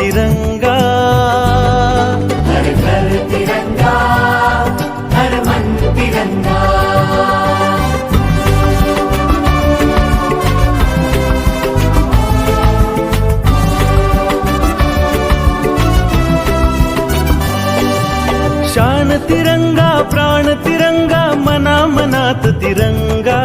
तिरंगा, हर घर तिरंगा, हर मन तिरंगा। शान तिरंगा, प्राण तिरंगा, मना मनात तिरंगा,